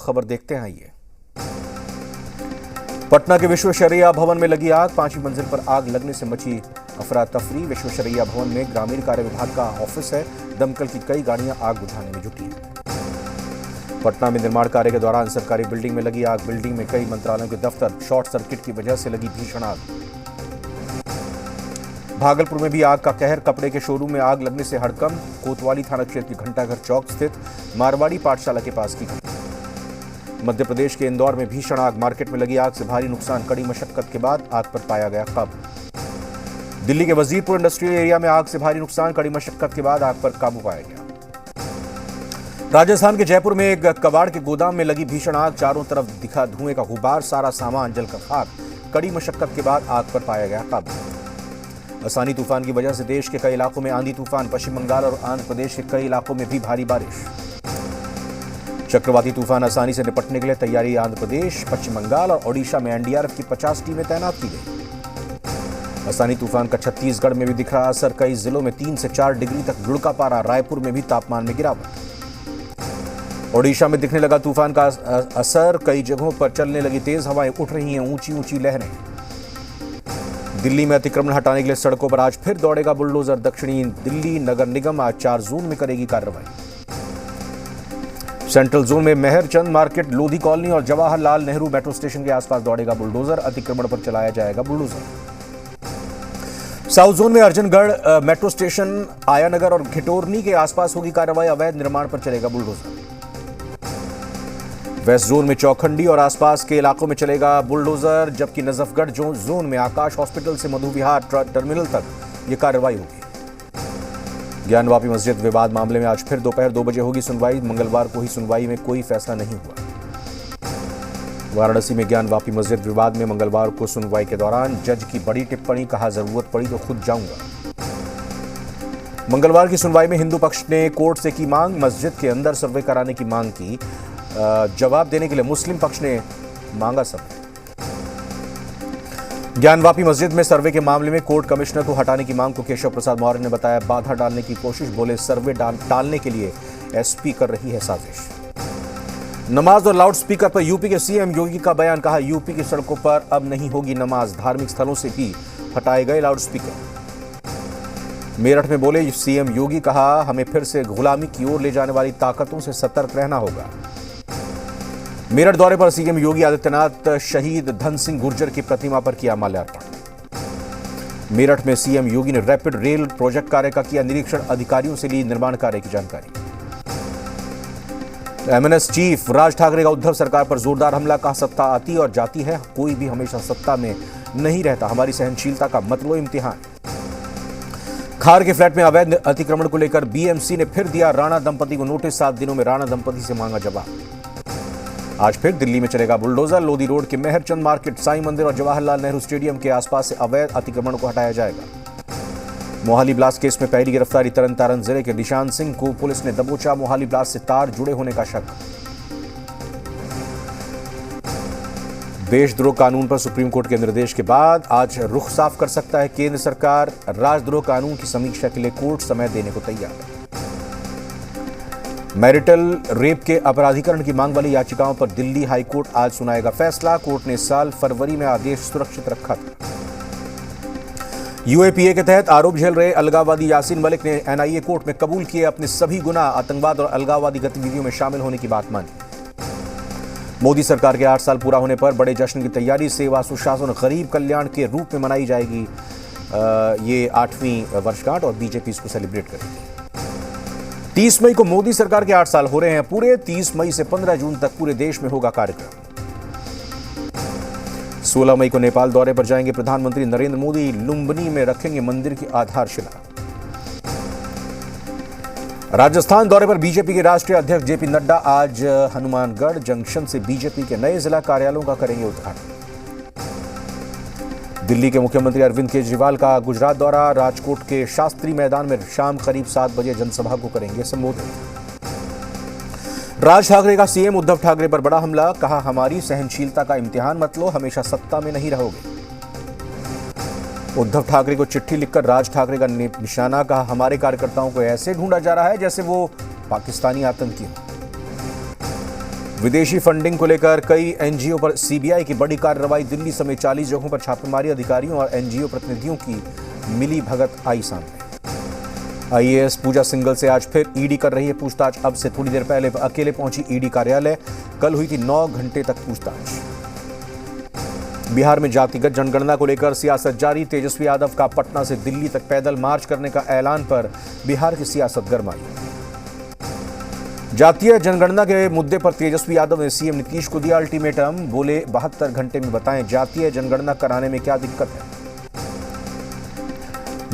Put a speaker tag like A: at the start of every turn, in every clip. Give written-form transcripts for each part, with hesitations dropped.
A: खबर देखते हैं। आइए, पटना के विश्व शरैया भवन में लगी आग। 5वीं मंजिल पर आग लगने से मची अफरा तफरी। विश्व शरैया भवन में ग्रामीण कार्य विभाग का ऑफिस है। दमकल की कई गाड़ियां आग बुझाने में जुटी हैं। पटना में निर्माण कार्य के दौरान सरकारी बिल्डिंग में लगी आग। बिल्डिंग में कई मंत्रालयों के दफ्तर, शॉर्ट सर्किट की वजह से लगी भीषण आग। भागलपुर में भी आग का कहर। कपड़े के शोरूम में आग लगने से हड़कंप। कोतवाली थाना क्षेत्र की घंटाघर चौक स्थित मारवाड़ी पाठशाला के पास की घटना। मध्य प्रदेश के इंदौर में भीषण आग। मार्केट में लगी आग से भारी नुकसान। कड़ी मशक्कत के बाद आग पर पाया गया काबू। दिल्ली के वजीरपुर इंडस्ट्रियल एरिया में आग से भारी नुकसान। कड़ी मशक्कत के बाद आग पर काबू पाया गया। राजस्थान के जयपुर में एक कबाड़ के गोदाम में लगी भीषण आग। चारों तरफ दिखा धुएं का गुबार। सारा सामान जलकर खाक। कड़ी मशक्कत के बाद आग पर पाया गया काबू। आसानी तूफान की वजह से देश के कई इलाकों में आंधी तूफान। पश्चिम बंगाल और आंध्र प्रदेश के कई इलाकों में भी भारी बारिश। चक्रवाती तूफान आसानी से निपटने के लिए तैयारी। आंध्र प्रदेश, पश्चिम बंगाल और ओडिशा में एनडीआरएफ की 50 टीमें तैनात की गई। आसानी तूफान का छत्तीसगढ़ में भी दिख रहा असर। कई जिलों में 3 से 4 डिग्री तक लुढ़का पारा। रायपुर में भी तापमान में गिरावट। ओडिशा में दिखने लगा तूफान का असर। कई जगहों पर चलने लगी तेज हवाएं। उठ रही हैं ऊंची ऊंची लहरें। दिल्ली में अतिक्रमण हटाने के लिए सड़कों पर आज फिर दौड़ेगा बुलडोजर। दक्षिणी दिल्ली नगर निगम आज 4 जोन में करेगी कार्रवाई। सेंट्रल जोन में मेहरचंद मार्केट, लोधी कॉलोनी और जवाहरलाल नेहरू मेट्रो स्टेशन के आसपास दौड़ेगा बुलडोजर। अतिक्रमण पर चलाया जाएगा बुलडोजर। साउथ जोन में अर्जनगढ़ मेट्रो स्टेशन, आयानगर और घिटोरनी के आसपास होगी कार्रवाई। अवैध निर्माण पर चलेगा बुलडोजर। वेस्ट जोन में चौखंडी और आसपास के इलाकों में चलेगा बुलडोजर। जबकि नजफगढ़ जोन में आकाश हॉस्पिटल से मधु विहार टर्मिनल तक ये कार्रवाई होगी। ज्ञानवापी मस्जिद विवाद मामले में आज फिर दोपहर 2 बजे होगी सुनवाई। मंगलवार को ही सुनवाई में कोई फैसला नहीं हुआ। वाराणसी में ज्ञानवापी मस्जिद विवाद में मंगलवार को सुनवाई के दौरान जज की बड़ी टिप्पणी। कहा, जरूरत पड़ी तो खुद जाऊंगा। मंगलवार की सुनवाई में हिंदू पक्ष ने कोर्ट से की मांग। मस्जिद के अंदर सर्वे कराने की मांग की। जवाब देने के लिए मुस्लिम पक्ष ने मांगा सर्वे। ज्ञानवापी मस्जिद में सर्वे के मामले में कोर्ट कमिश्नर को हटाने की मांग को केशव प्रसाद मौर्य ने बताया बाधा डालने की कोशिश। बोले, सर्वे टालने के लिए एसपी कर रही है साजिश। नमाज और लाउड स्पीकर पर यूपी के सीएम योगी का बयान। कहा, यूपी की सड़कों पर अब नहीं होगी नमाज। धार्मिक स्थलों से भी हटाए गए लाउड स्पीकर। मेरठ में बोले सीएम योगी। कहा, हमें फिर से गुलामी की ओर ले जाने वाली ताकतों से सतर्क रहना होगा। मेरठ दौरे पर सीएम योगी आदित्यनाथ शहीद धन सिंह गुर्जर की प्रतिमा पर किया माल्यार्पण। मेरठ में सीएम योगी ने रैपिड रेल प्रोजेक्ट कार्य का किया निरीक्षण। अधिकारियों से ली निर्माण कार्य की जानकारी। एमएनएस चीफ राज ठाकरे का उद्धव सरकार पर जोरदार हमला। कहा, सत्ता आती और जाती है, कोई भी हमेशा सत्ता में नहीं रहता। हमारी सहनशीलता का मत लो इम्तिहान। खार के फ्लैट में अवैध अतिक्रमण को लेकर बीएमसी ने फिर दिया राणा दंपति को नोटिस। 7 दिनों में राणा दंपति से मांगा जवाब। आज फिर दिल्ली में चलेगा बुलडोजर। लोधी रोड के मेहरचंद मार्केट, साईं मंदिर और जवाहरलाल नेहरू स्टेडियम के आसपास से अवैध अतिक्रमण को हटाया जाएगा। मोहाली ब्लास्ट केस में पहली गिरफ्तारी। तरनतारन जिले के निशान सिंह को पुलिस ने दबोचा। मोहाली ब्लास्ट से तार जुड़े होने का शक। देशद्रोह कानून पर सुप्रीम कोर्ट के निर्देश के बाद आज रुख साफ कर सकता है केंद्र सरकार। राजद्रोह कानून की समीक्षा के लिए कोर्ट समय देने को तैयार है। मैरिटल रेप के अपराधीकरण की मांग वाली याचिकाओं पर दिल्ली हाईकोर्ट आज सुनाएगा फैसला। कोर्ट ने इस साल फरवरी में आदेश सुरक्षित रखा था। यूएपीए के तहत आरोप झेल रहे अलगाववादी यासीन मलिक ने एनआईए कोर्ट में कबूल किए अपने सभी गुनाह। आतंकवाद और अलगाववादी गतिविधियों में शामिल होने की बात मानी। मोदी सरकार के 8 साल पूरा होने पर बड़े जश्न की तैयारी। सेवा, सुशासन, गरीब कल्याण के रूप में मनाई जाएगी ये 8वीं वर्षगांठ और बीजेपी इसको सेलिब्रेट करेगी। 30 मई को मोदी सरकार के 8 साल हो रहे हैं पूरे। 30 मई से 15 जून तक पूरे देश में होगा कार्यक्रम। 16 मई को नेपाल दौरे पर जाएंगे प्रधानमंत्री नरेंद्र मोदी। लुम्बिनी में रखेंगे मंदिर की आधारशिला। राजस्थान दौरे पर बीजेपी के राष्ट्रीय अध्यक्ष जेपी नड्डा आज हनुमानगढ़ जंक्शन से बीजेपी के नए जिला कार्यालयों का करेंगे उद्घाटन। दिल्ली के मुख्यमंत्री अरविंद केजरीवाल का गुजरात दौरा। राजकोट के शास्त्री मैदान में शाम करीब 7 बजे जनसभा को करेंगे संबोधित। राज ठाकरे का सीएम उद्धव ठाकरे पर बड़ा हमला। कहा, हमारी सहनशीलता का इम्तिहान मत लो, हमेशा सत्ता में नहीं रहोगे। उद्धव ठाकरे को चिट्ठी लिखकर राज ठाकरे का निशाना। कहा, हमारे कार्यकर्ताओं को ऐसे ढूंढा जा रहा है जैसे वो पाकिस्तानी आतंकी हो। विदेशी फंडिंग को लेकर कई एनजीओ पर सीबीआई की बड़ी कार्रवाई। दिल्ली समेत 40 जगहों पर छापेमारी। अधिकारियों और एनजीओ प्रतिनिधियों की मिली भगत आई सामने। आईएएस पूजा सिंघल से आज फिर ईडी कर रही है पूछताछ। अब से थोड़ी देर पहले अकेले पहुंची ईडी कार्यालय। कल हुई थी 9 घंटे तक पूछताछ। बिहार में जातिगत जनगणना को लेकर सियासत जारी। तेजस्वी यादव का पटना से दिल्ली तक पैदल मार्च करने का ऐलान पर बिहार की सियासत गरमाई। जातीय जनगणना के मुद्दे पर तेजस्वी यादव ने सीएम नीतीश को दिया अल्टीमेटम। बोले 72 घंटे में बताएं जातीय जनगणना कराने में क्या दिक्कत है।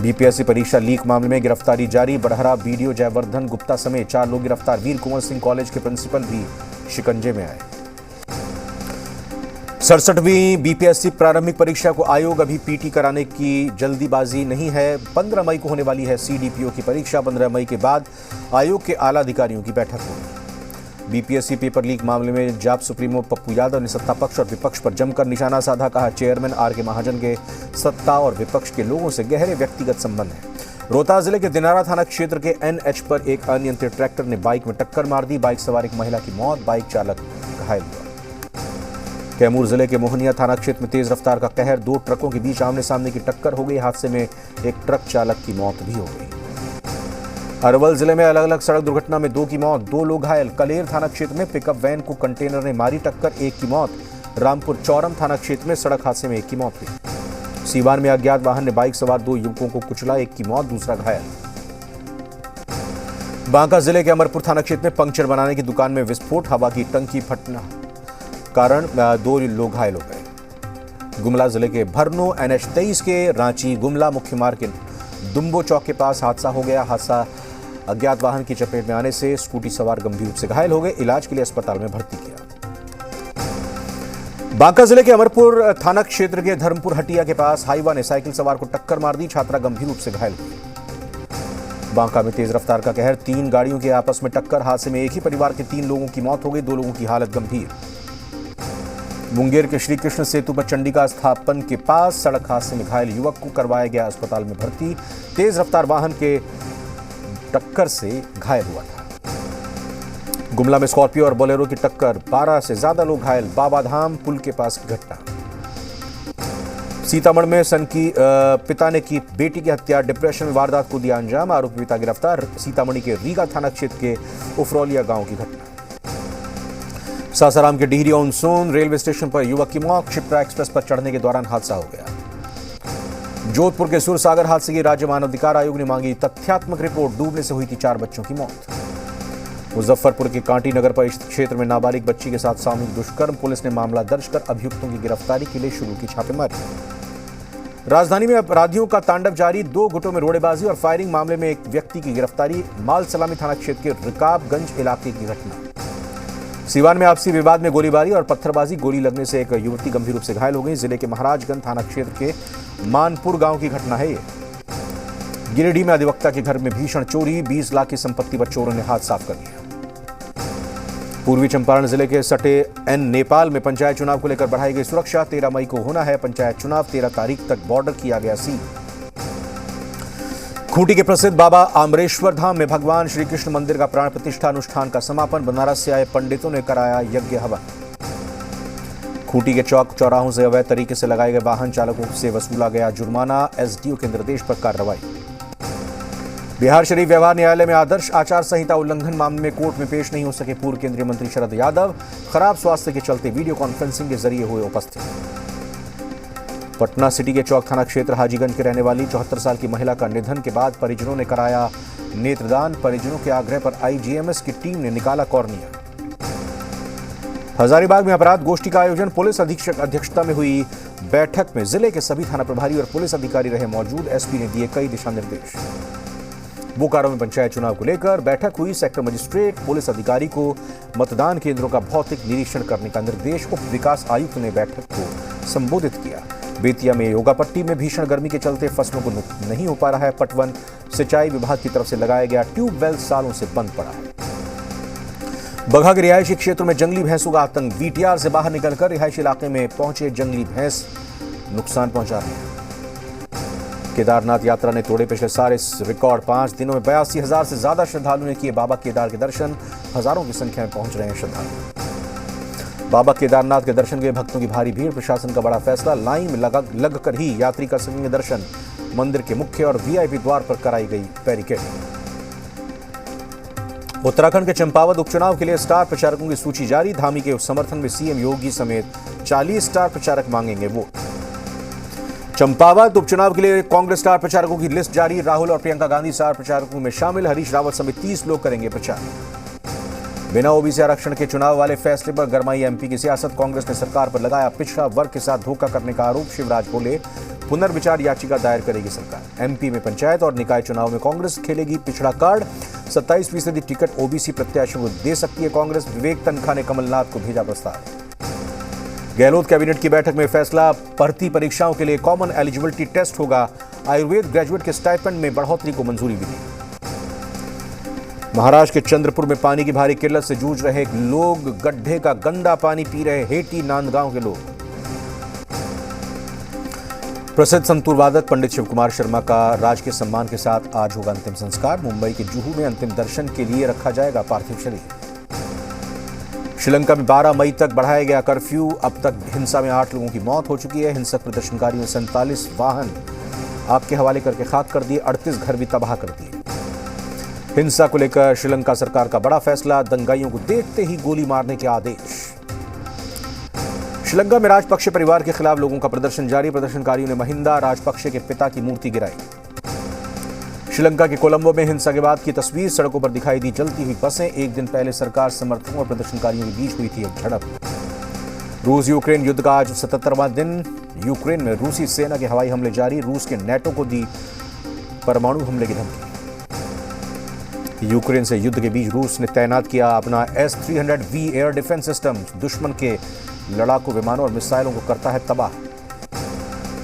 A: बीपीएससी परीक्षा लीक मामले में गिरफ्तारी जारी। बड़हरा बीडीओ जयवर्धन गुप्ता समेत 4 लोग गिरफ्तार। वीर कुंवर सिंह कॉलेज के प्रिंसिपल भी शिकंजे में आए। 67वीं बीपीएससी प्रारंभिक परीक्षा को आयोग अभी पीटी कराने की जल्दीबाजी नहीं है। 15 मई को होने वाली है सीडीपीओ की परीक्षा। 15 मई के बाद आयोग के आला अधिकारियों की बैठक होगी। बीपीएससी पेपर लीक मामले में जाप सुप्रीमो पप्पू यादव ने सत्ता पक्ष और विपक्ष पर जमकर निशाना साधा। कहा चेयरमैन आर के महाजन के सत्ता और विपक्ष के लोगों से गहरे व्यक्तिगत संबंध है। रोहतास जिले के दिनारा थाना क्षेत्र के एनएच पर एक अनियंत्रित ट्रैक्टर ने बाइक में टक्कर मार दी। बाइक सवार एक महिला की मौत, बाइक चालक घायल हुआ। कैमूर जिले के मोहनिया थाना क्षेत्र में तेज रफ्तार का कहर। 2 ट्रकों के बीच आमने सामने की टक्कर हो गई। हादसे में एक ट्रक चालक की मौत भी हो गई। अरवल जिले में अलग अलग सड़क दुर्घटना में 2 की मौत, 2 लोग घायल। कलेर थाना क्षेत्र में पिकअप वैन को कंटेनर ने मारी टक्कर, 1 की मौत। रामपुर चौरम थाना क्षेत्र में सड़क हादसे में 1 की मौत हुई। सीवान में अज्ञात वाहन ने बाइक सवार 2 युवकों को कुचला, 1 की मौत, दूसरा घायल। बांका जिले के अमरपुर थाना क्षेत्र में पंक्चर बनाने की दुकान में विस्फोट, हवा की टंकी फटना कारण 2 लोग घायल हो गए। गुमला जिले के भरनो एनएच 23 के रांची गुमला मुख्य मार्ग के दुम्बो चौक के पास हादसा हो गया। हादसा अज्ञात वाहन की चपेट में आने से स्कूटी सवार गंभीर रूप से घायल हो गए। इलाज के लिए अस्पताल में भर्ती किया। बांका जिले के अमरपुर थाना क्षेत्र के धर्मपुर हटिया के पास हाईवा ने साइकिल सवार को टक्कर मार दी। छात्रा गंभीर रूप से घायल हुई। बांका में तेज रफ्तार का कहर। 3 गाड़ियों के आपस में टक्कर। हादसे में एक ही परिवार के 3 लोगों की मौत हो गई, 2 लोगों की हालत गंभीर। मुंगेर के श्री कृष्ण सेतु पर चंडिका स्थापन के पास सड़क हादसे में घायल युवक को करवाया गया अस्पताल में भर्ती। तेज रफ्तार वाहन के टक्कर से घायल हुआ था। गुमला में स्कॉर्पियो और बोलेरो की टक्कर, 12 से ज्यादा लोग घायल। बाबाधाम पुल के पास की घटना। सीतामढ़ी में सन की पिता ने की बेटी की हत्या, डिप्रेशन में वारदात को दिया अंजाम। आरोपी पिता गिरफ्तार। सीतामढ़ी के रीगा थाना क्षेत्र के उफरौलिया गांव की घटना। सासाराम के Dehri on Sone railway station पर युवक की मौत। क्षिप्रा एक्सप्रेस पर चढ़ने के दौरान हादसा हो गया। जोधपुर के सुरसागर हादसे की राज्य मानवाधिकार आयोग ने मांगी तथ्यात्मक रिपोर्ट। डूबने से हुई थी 4 बच्चों की मौत। मुजफ्फरपुर के कांटी नगर परिषद क्षेत्र में नाबालिग बच्ची के साथ सामूहिक दुष्कर्म। पुलिस ने मामला दर्ज कर अभियुक्तों की गिरफ्तारी के लिए शुरू की छापेमारी। राजधानी में अपराधियों का तांडव जारी। 2 गुटों में रोड़ेबाजी और फायरिंग मामले में एक व्यक्ति की गिरफ्तारी। माल सलामी थाना क्षेत्र के रिकाबगंज इलाके की घटना। सीवान में आपसी विवाद में गोलीबारी और पत्थरबाजी। गोली लगने से एक युवती गंभीर रूप से घायल हो गई। जिले के महाराजगंज थाना क्षेत्र के मानपुर गांव की घटना है ये। गिरिडीह में अधिवक्ता के घर में भीषण चोरी। 20 लाख की संपत्ति पर चोरों ने हाथ साफ कर दिया। पूर्वी चंपारण जिले के सटे एन नेपाल में पंचायत चुनाव को लेकर बढ़ाई गई सुरक्षा। 13 मई को होना है पंचायत चुनाव। 13 तारीख तक बॉर्डर किया गया सील। खूंटी के प्रसिद्ध बाबा आमरेश्वर धाम में भगवान श्री कृष्ण मंदिर का प्राण प्रतिष्ठा अनुष्ठान का समापन। बनारस से आए पंडितों ने कराया यज्ञ हवन। खूंटी के चौक चौराहों से अवैध तरीके से लगाए गए वाहन चालकों से वसूला गया जुर्माना। एसडीओ के निर्देश पर कार्रवाई। बिहार शरीफ व्यवहार न्यायालय में आदर्श आचार संहिता उल्लंघन मामले में कोर्ट में पेश नहीं हो सके पूर्व केंद्रीय मंत्री शरद यादव। खराब स्वास्थ्य के चलते वीडियो कॉन्फ्रेंसिंग के जरिए हुए उपस्थित। पटना सिटी के चौक थाना क्षेत्र हाजीगंज के रहने वाली 74 साल की महिला का निधन के बाद परिजनों ने कराया नेत्रदान। परिजनों के आग्रह पर आईजीएमएस की टीम ने निकाला कॉर्निया। हजारीबाग में अपराध गोष्ठी का आयोजन। पुलिस अधीक्षक अध्यक्षता में हुई बैठक में जिले के सभी थाना प्रभारी और पुलिस अधिकारी रहे मौजूद। एसपी ने दिए कई दिशा निर्देश। बोकारो में पंचायत चुनाव को लेकर बैठक हुई। सेक्टर मजिस्ट्रेट पुलिस अधिकारी को मतदान केंद्रों का भौतिक निरीक्षण करने का निर्देश। उप विकास आयुक्त ने बैठक को संबोधित किया। बेतिया में योगापट्टी में भीषण गर्मी के चलते फसलों को नहीं हो पा रहा है पटवन। सिंचाई विभाग की तरफ से लगाया गया ट्यूबवेल सालों से बंद पड़ा है। बगहा के रिहायशी क्षेत्र में जंगली भैंसों का आतंक। वीटीआर से बाहर निकलकर रिहायशी इलाके में पहुंचे जंगली भैंस नुकसान पहुंचा रहे हैं। केदारनाथ यात्रा ने तोड़े पिछले सारे रिकॉर्ड। 5 दिनों में 82,000 से ज्यादा श्रद्धालुओं ने किए बाबा केदार के दर्शन। हजारों की संख्या में पहुंच रहे हैं श्रद्धालु। बाबा केदारनाथ के दर्शन के भक्तों की भारी भीड़, प्रशासन का बड़ा फैसला, लाइन में लग कर ही यात्री कर सकेंगे दर्शन। मंदिर के मुख्य और वीआईपी द्वार पर कराई गई बैरिकेडिंग। उत्तराखंड के चंपावत उपचुनाव के लिए स्टार प्रचारकों की सूची जारी, धामी के समर्थन में सीएम योगी समेत 40 स्टार प्रचारक मांगेंगे वोट। चंपावत उपचुनाव के लिए कांग्रेस स्टार प्रचारकों की लिस्ट जारी, राहुल और प्रियंका गांधी स्टार प्रचारकों में शामिल, हरीश रावत समेत 30 लोग करेंगे प्रचार। बिना ओबीसी आरक्षण के चुनाव वाले फैसले पर गरमाई एमपी की सियासत, कांग्रेस ने सरकार पर लगाया पिछड़ा वर्ग के साथ धोखा करने का आरोप, शिवराज बोले पुनर्विचार याचिका दायर करेगी सरकार। एमपी में पंचायत और निकाय चुनाव में कांग्रेस खेलेगी पिछड़ा कार्ड, 27% टिकट ओबीसी प्रत्याशियों को दे सकती है कांग्रेस, विवेक तनखा ने कमलनाथ को भेजा प्रस्ताव। गहलोत कैबिनेट की बैठक में फैसला, भर्ती परीक्षाओं के लिए कॉमन एलिजिबिलिटी टेस्ट होगा, आयुर्वेद ग्रेजुएट के स्टाइपेंड में बढ़ोतरी को मंजूरी मिली। महाराष्ट्र के चंद्रपुर में पानी की भारी किल्लत से जूझ रहे लोग, गड्ढे का गंदा पानी पी रहे हेटी नांदगांव के लोग। प्रसिद्ध संतूर वादक पंडित शिव कुमार शर्मा का राजकीय सम्मान के साथ आज होगा अंतिम संस्कार, मुंबई के जुहू में अंतिम दर्शन के लिए रखा जाएगा पार्थिव शरीर। श्रीलंका में 12 मई तक बढ़ाया गया कर्फ्यू, अब तक हिंसा में 8 लोगों की मौत हो चुकी है। हिंसक प्रदर्शनकारियों ने 47 वाहन आग के हवाले करके खाक कर दिए, 38 घर भी तबाह कर दिए। हिंसा को लेकर श्रीलंका सरकार का बड़ा फैसला, दंगाइयों को देखते ही गोली मारने के आदेश। श्रीलंका में राजपक्षे परिवार के खिलाफ लोगों का प्रदर्शन जारी, प्रदर्शनकारियों ने महिंदा राजपक्षे के पिता की मूर्ति गिराई। श्रीलंका के कोलंबो में हिंसा के बाद की तस्वीर, सड़कों पर दिखाई दी जलती हुई बसें। एक दिन पहले सरकार समर्थकों और प्रदर्शनकारियों के बीच हुई थी एक झड़प। रूस यूक्रेन युद्ध का आज 77वां दिन, यूक्रेन में रूसी सेना के हवाई हमले जारी, रूस के नेटो को दी परमाणु हमले की धमकी। यूक्रेन से युद्ध के बीच रूस ने तैनात किया अपना S-300V एयर डिफेंस सिस्टम, दुश्मन के लड़ाकू विमानों और मिसाइलों को करता है तबाह।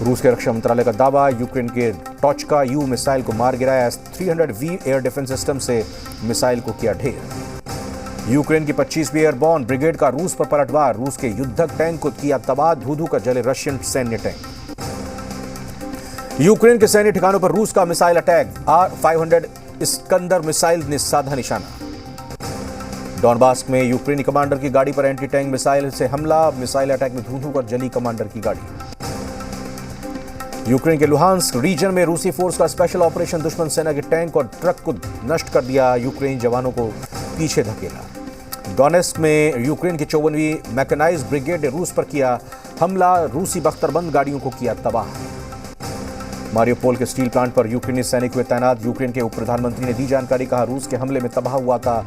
A: रूस के रक्षा मंत्रालय का दावा, यूक्रेन के टॉचका यू मिसाइल को मार गिराया, S-300V एयर डिफेंस सिस्टम से मिसाइल को किया ढेर। यूक्रेन की 25वीं एयरबॉर्न ब्रिगेड का रूस पर पलटवार, रूस के युद्धक टैंक को किया तबाह, धू-धू कर जले रशियन सैन्य टैंक। यूक्रेन के सैन्य ठिकानों पर रूस का missile attack, R-500 Iskander missile ने साधा निशाना। डॉनबास्क में यूक्रेनी कमांडर की गाड़ी पर एंटी टैंक मिसाइल से हमला, मिसाइल अटैक में धू-धू कर जली कमांडर की गाड़ी। यूक्रेन के लुहांस्क रीजन में रूसी फोर्स का स्पेशल ऑपरेशन, दुश्मन सेना के टैंक और ट्रक को नष्ट कर दिया, यूक्रेनी जवानों को पीछे धकेला। डोनेस्क में यूक्रेन की 54वीं मैकेनाइज्ड ब्रिगेड ने रूस पर किया हमला, रूसी बख्तरबंद गाड़ियों को किया तबाह। मारियोपोल के स्टील प्लांट पर यूक्रेनी सैनिक हुए तैनात, यूक्रेन के उप प्रधानमंत्री ने दी जानकारी, कहा रूस के हमले में तबाह हुआ था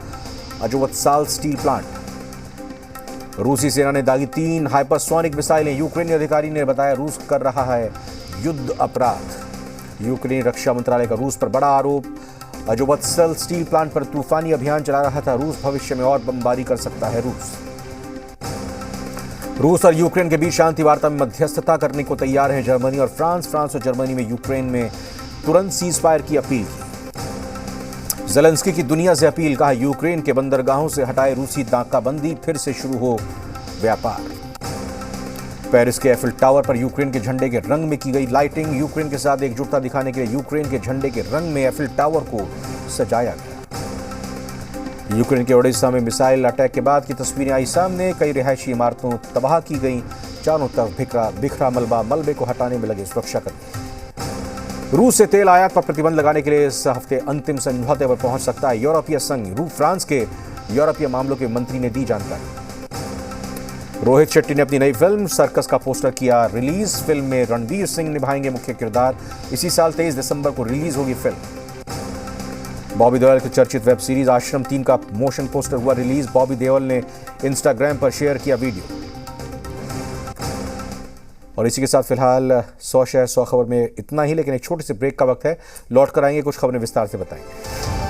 A: अजोवत्साल स्टील प्लांट। रूसी सेना ने दागी 3 हाइपरसोनिक मिसाइलें, यूक्रेनी अधिकारी ने बताया रूस कर रहा है युद्ध अपराध। यूक्रेनी रक्षा मंत्रालय का रूस पर बड़ा आरोप, अजोवत्सल स्टील प्लांट पर तूफानी अभियान चला रहा था रूस, भविष्य में और बमबारी कर सकता है रूस और यूक्रेन के बीच शांति वार्ता में मध्यस्थता करने को तैयार हैं जर्मनी और फ्रांस और जर्मनी में यूक्रेन में तुरंत सीजफायर की अपील की। ज़ेलेंस्की की दुनिया से अपील, कहा यूक्रेन के बंदरगाहों से हटाए रूसी नाकाबंदी, फिर से शुरू हो व्यापार। पेरिस के एफिल टावर पर यूक्रेन के झंडे के रंग में की गई लाइटिंग, यूक्रेन के साथ एकजुटता दिखाने के लिए यूक्रेन के झंडे के रंग में एफिल टावर को सजाया गया। यूक्रेन के ओडेसा में मिसाइल अटैक के बाद की तस्वीरें आई सामने, कई रिहायशी इमारतों तबाह की गई, चारों तरफ बिखरा मलबा, मलबे को हटाने में लगे सुरक्षाकर्मी। रूस से तेल आयात पर प्रतिबंध लगाने के लिए इस हफ्ते अंतिम समझौते पर पहुंच सकता है यूरोपीय संघ, फ्रांस के यूरोपीय मामलों के मंत्री ने दी जानकारी। रोहित शेट्टी ने अपनी नई फिल्म सर्कस का पोस्टर किया रिलीज, फिल्म में रणवीर सिंह निभाएंगे मुख्य किरदार, इसी साल 23 दिसंबर को रिलीज होगी फिल्म। बॉबी देओल की चर्चित वेब सीरीज आश्रम 3 का मोशन पोस्टर हुआ रिलीज, बॉबी देओल ने इंस्टाग्राम पर शेयर किया वीडियो। और इसी के साथ फिलहाल 100 शहर 100 खबर में इतना ही, लेकिन एक छोटे से ब्रेक का वक्त है, लौट कर आएंगे, कुछ खबरें विस्तार से बताएंगे।